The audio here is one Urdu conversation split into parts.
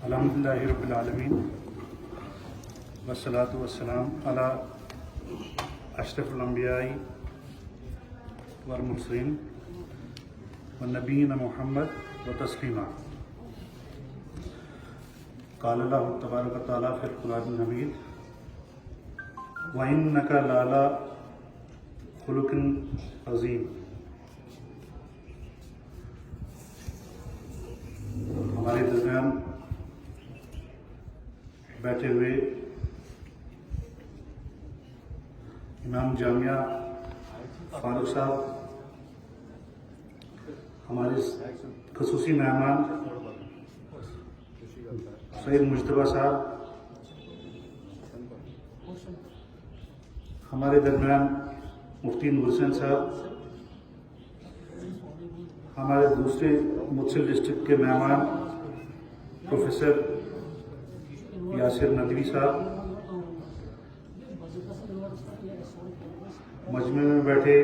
الحمدللہ رب العالمین والصلاة والسلام علی اشرف الانبیاء والمرسلین والنبیین محمد وتسلیما۔ قال اللہ تبارک و تعالیٰ فی القرآن الحمید وَإِنَّكَ لَعَلَىٰ خُلُقٍ عَظِيمٍ۔ ہمارے درمیان بیٹھے ہوئے امام جامعہ فاروق صاحب، ہمارے خصوصی مہمان سید مجتبیٰ صاحب، ہمارے درمیان مفتی نور حسین صاحب، ہمارے دوسرے متصل ڈسٹرکٹ کے مہمان پروفیسر یاسر ندوی صاحب، مجمع میں بیٹھے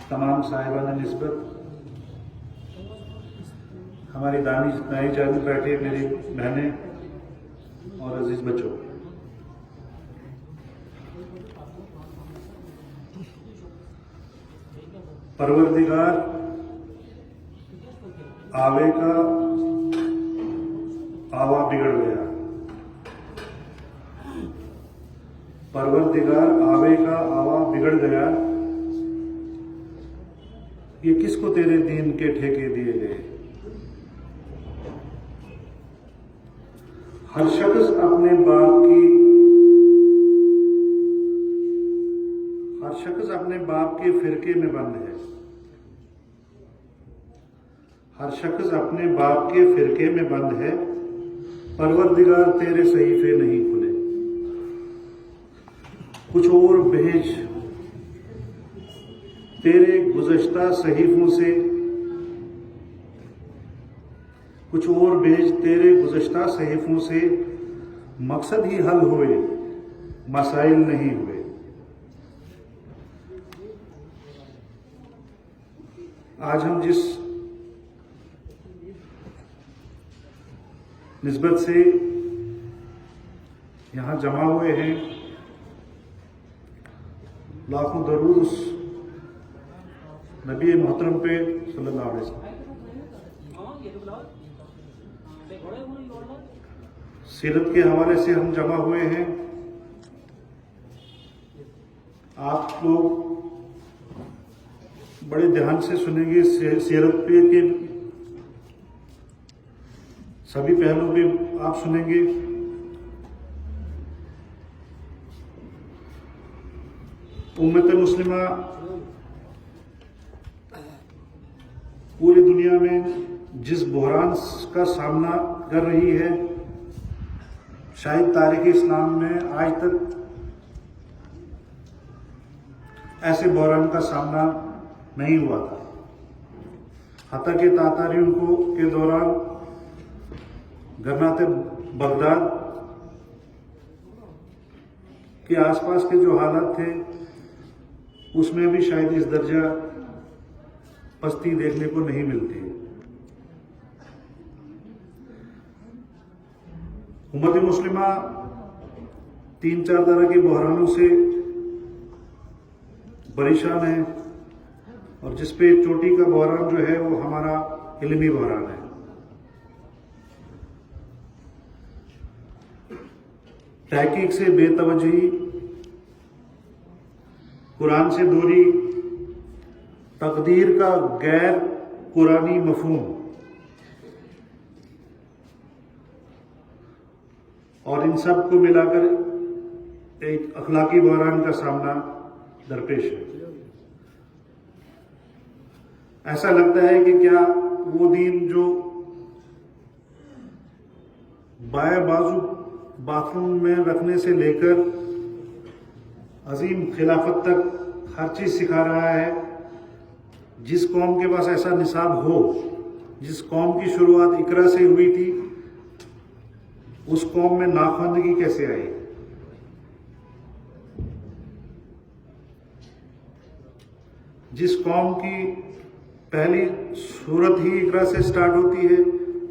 تمام صاحبان نسبت، ہماری دائیں جانب بیٹھے میری بہنیں اور عزیز بچوں، پروردگار آوے کا آوا بگڑ گیا، پروردگار آوے کا آوا بگڑ گیا، یہ کس کو تیرے دین کے ٹھیکے دیے گئے۔ ہر شخص اپنے باپ کے فرقے میں بند ہے، ہر شخص اپنے باپ کے فرقے میں بند ہے، پروردگار تیرے صحیفے نہیں کھلے، کچھ اور بھیج تیرے گزشتہ صحیفوں سے، کچھ اور بھیج تیرے گزشتہ صحیفوں سے، مقصد ہی حل ہوئے مسائل نہیں ہوئے۔ آج ہم جس نسبت سے یہاں جمع ہوئے ہیں، لاکھوں درود اس نبی محترم پہ صلی اللہ علیہ وسلم۔ سیرت کے حوالے سے ہم جمع ہوئے ہیں۔ آپ لوگ بڑے دھیان سے سنیں گے سیرت پہ کہ سبھی پہلو بھی آپ سنیں گے۔ امت مسلمہ پوری دنیا میں جس بحران کا سامنا کر رہی ہے، شاید تاریخ اسلام میں آج تک ایسے بحران کا سامنا نہیں ہوا تھا۔ حتیٰ کہ تاتاریوں کے دوران گرناطے بغداد کے آس پاس کے جو حالات تھے، اس میں بھی شاید اس درجہ پستی دیکھنے کو نہیں ملتی۔ امت مسلمہ 3-4 طرح کے بحرانوں سے پریشان ہے، اور جس پہ چوٹی کا بحران جو ہے وہ ہمارا علمی بحران ہے۔ تحقیق سے بے توجہی، قرآن سے دوری، تقدیر کا غیر قرآنی مفہوم، اور ان سب کو ملا کر ایک اخلاقی بحران کا سامنا درپیش ہے۔ ایسا لگتا ہے کہ کیا وہ دین جو بائیں بازو باتھ روم میں رکھنے سے لے کر عظیم خلافت تک ہر چیز سکھا رہا ہے، جس قوم کے پاس ایسا نصاب ہو، جس قوم کی شروعات اقرا سے ہوئی تھی، اس قوم میں ناخواندگی کیسے آئی؟ جس قوم کی پہلی صورت ہی اقرا سے سٹارٹ ہوتی ہے،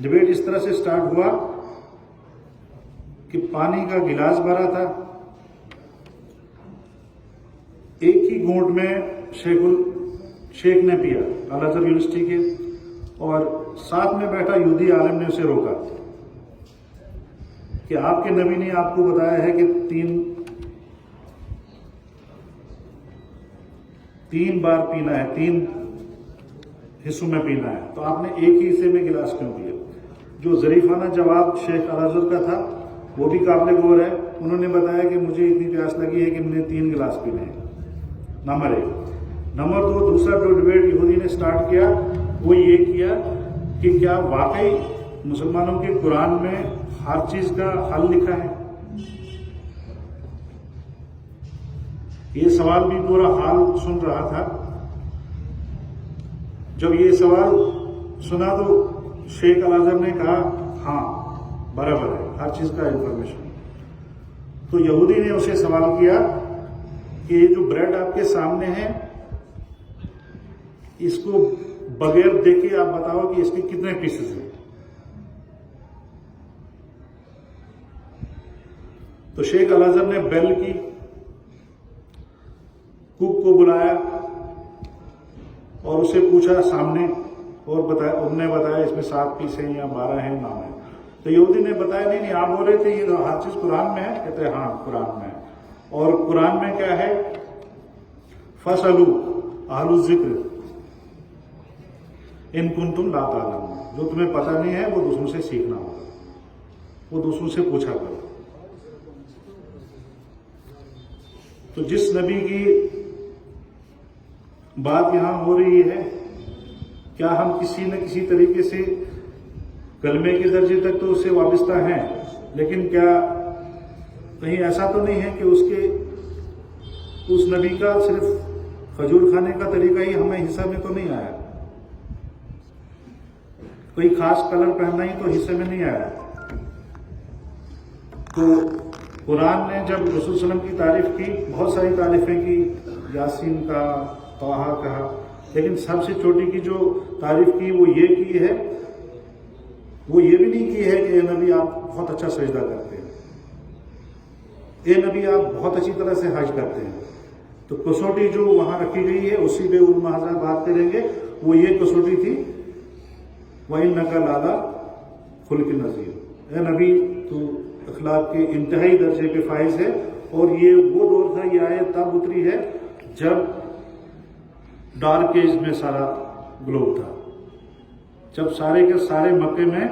ڈبیٹ اس طرح سے سٹارٹ ہوا کہ پانی کا گلاس بھرا تھا، ایک ہی گھونٹ میں شیخ نے پیا، الازہر یونیورسٹی کے، اور ساتھ میں بیٹھا یہودی عالم نے اسے روکا کہ آپ کے نبی نے آپ کو بتایا ہے کہ تین بار پینا ہے، 3 حصوں میں پینا ہے، تو آپ نے ایک ہی حصے میں گلاس کیوں پیا؟ جو ظریفانہ جواب شیخ الازہر کا تھا وہ بھی قابل غور ہے. انہوں نے بتایا کہ مجھے اتنی پیاس لگی ہے کہ میں نے 3 گلاس پینے ہیں. نمبر 1. نمبر 2، دوسرا جو ڈبیٹ یہودی نے سٹارٹ کیا وہ یہ کیا کہ کیا واقعی مسلمانوں کے قرآن میں ہر چیز کا حل لکھا ہے؟ یہ سوال بھی پورا حال سن رہا تھا. جب یہ سوال سنا تو شیخ الازہر نے کہا ہاں برابر ہے، ہر چیز کا انفارمیشن. تو یہودی نے اسے سوال کیا کہ یہ جو بریڈ آپ کے سامنے ہے اس کو بغیر دیکھے آپ بتاؤ کہ اس کے کتنے پیسز ہیں. تو شیخ الازہر نے بیل کی، کوک کو بلایا اور اسے پوچھا سامنے، اور انہوں نے بتایا اس میں 7 پیس ہیں یا 12 ہیں، نام ہے. تو یہودی نے بتایا نہیں آپ بول رہے تھے یہ ہر چیز قرآن میں ہے؟ کہتے ہیں ہاں قرآن میں ہے. اور قرآن میں کیا ہے؟ فَاسْأَلُوا أَهْلَ الذِّكْرِ إِن كُنتُمْ لَا تَعْلَمُونَ. جو تمہیں پتہ نہیں ہے وہ دوسروں سے سیکھنا ہوگا، وہ دوسروں سے پوچھا کرو. تو جس نبی کی بات یہاں ہو رہی ہے، کیا ہم کسی نہ کسی طریقے سے کلمے کے درجے تک تو اس سے وابستہ ہیں، لیکن کیا کہیں ایسا تو نہیں ہے کہ اس نبی کا صرف کھجور کھانے کا طریقہ ہی ہمیں حصہ میں تو نہیں آیا، کوئی خاص کلر پہننا ہی تو حصے میں نہیں آیا. تو قرآن نے جب رسول صلی اللہ علیہ وسلم کی تعریف کی، بہت ساری تعریفیں کی، یاسین کا، طٰہٰ کہا، لیکن سب سے چھوٹی کی جو تعریف کی وہ یہ کی ہے، وہ یہ بھی نہیں کی ہے کہ اے نبی آپ بہت اچھا سجدہ کرتے ہیں، اے نبی آپ بہت اچھی طرح سے حج کرتے ہیں. تو کسوٹی جو وہاں رکھی گئی ہے اسی پہ علماء حضرات بات کریں گے، وہ یہ کسوٹی تھی وَإِنَّكَ لَعَلَىٰ خُلُقٍ عَظِيمٍ. اے نبی تو اخلاق کے انتہائی درجے پہ فائز ہے. اور یہ وہ دور تھا، یہ آیت تب اتری ہے جب ڈارک ایج میں سارا گلوب تھا، جب سارے کے سارے مکے میں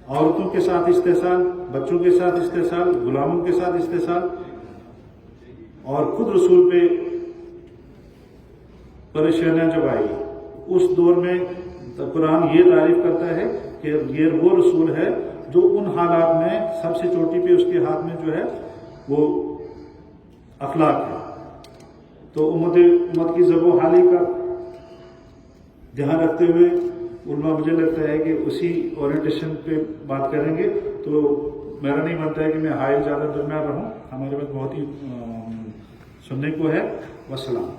عورتوں کے ساتھ استحصال، بچوں کے ساتھ استحصال، غلاموں کے ساتھ استحصال، اور خود رسول پہ پریشانیاں جب آئی. اس دور میں قرآن یہ تعریف کرتا ہے کہ یہ وہ رسول ہے جو ان حالات میں سب سے چوٹی پہ اس کے ہاتھ میں جو ہے وہ اخلاق ہے. تو امت کی ذب و حالی کا دھیان رکھتے ہوئے علماء مجھے لگتا ہے کہ اسی اورینٹیشن پہ بات کریں گے. تو میرا نہیں بنتا ہے کہ میں حائل زیادہ درمیان رہوں، ہمارے پاس بہت ہی سننے کو ہے. والسلام.